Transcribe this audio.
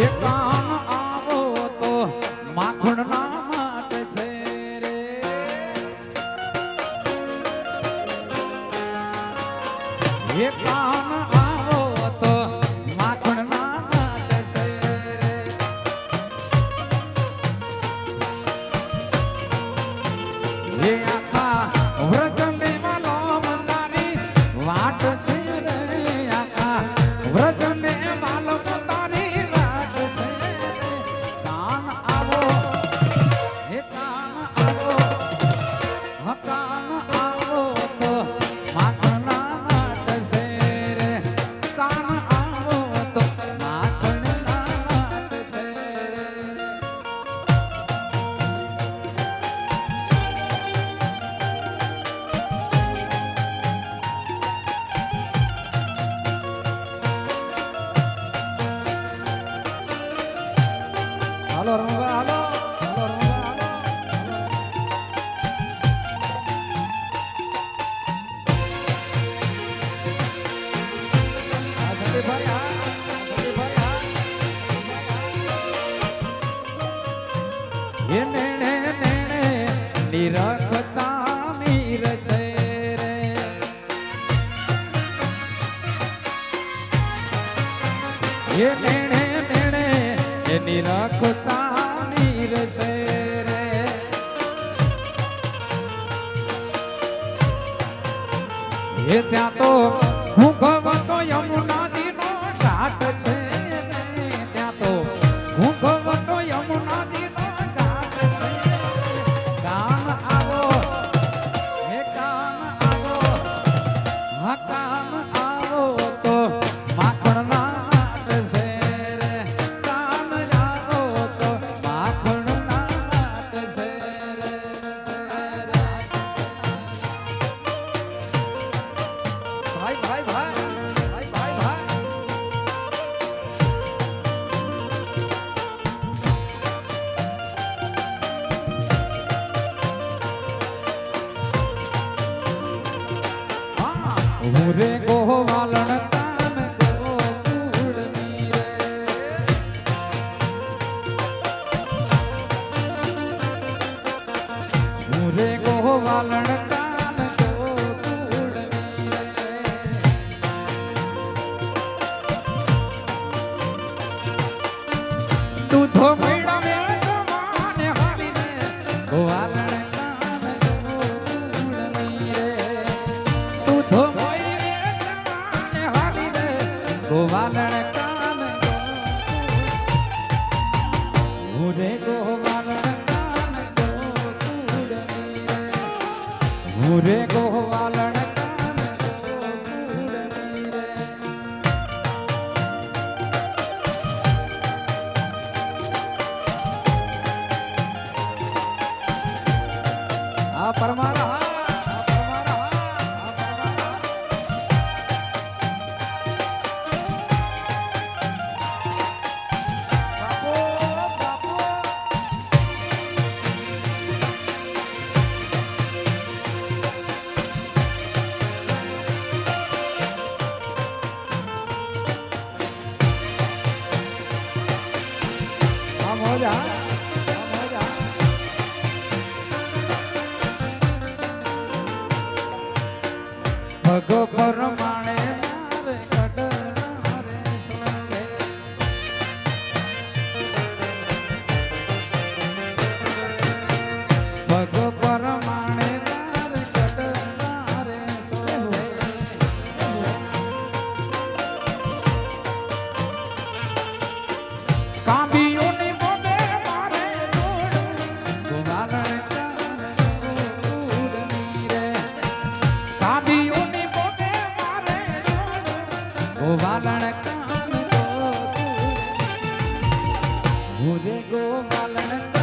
એ કામ આવો તો માખણ ના માટે છે રે એ કામ આવો તો માખણ ના માટે છે રે એ આખા વ્રજને વાલો મંદાની વાટ છે રે આખા વ્રજને વાલો મંદાની વાટ છે કામ આવો હે કામ આવો હા કામ આવો તો માખણ ના માટે છે રે કામ આવો તો માખણ ના માટે છે રે હાલો રમવા હાલો હાલો રમવા હાલો આ સંદીપભાઈ હા સંદીપભાઈ હા એ નેણે નેણે નિરખતા મીર છે રે એ નેણે નેણે એ નિરખતા મીર છે રે એ ત્યાં તો ભૂગવતો યમુનાજી નો ઘાટ છે રે ત્યાં તો ભૂગવતો યમુનાજી નો ઘાટ છે કામ આવો હે કામ આવો હા કામ આવો તો માખણ ના માટે છે રે કામ આવો તો માખણ ના માટે છે રે ભાઈ ભાઈ ભાઈ ભાઈ ભાઈ ભાઈ હું રે ગોવાલણ કાન ગોકુળ મીરે હું રે ગોવાલણ કાન ગોકુળ મીરે દૂધો મૈડા મેળવાને હાલીને ગોવાલણ કાન ગોકુળ મીરે દૂધો મૈડા હાલીને ગોવાલણ કાન હું રે ગોવાલણ કાન ગોકુળ મીરે હું રે ગોવાલણ કાન ગોકુળ મીરે આ પરમારા હા આ પરમારા હા આ પરમારા બાપો બાપો આ મોજા આ મોજા ભગો પરમાણે મારે કડના રે સોલે ભગો પરમાણે મારે કડના રે સોલે કાંબીઓની બોલે મારે જોડ ગોવાલણ કાન ગોકુળ મીરે કાંબીઓની બોલે મારે જોડ ગોવાલણ કાન ગોકુળ હું રે ગોવાલણ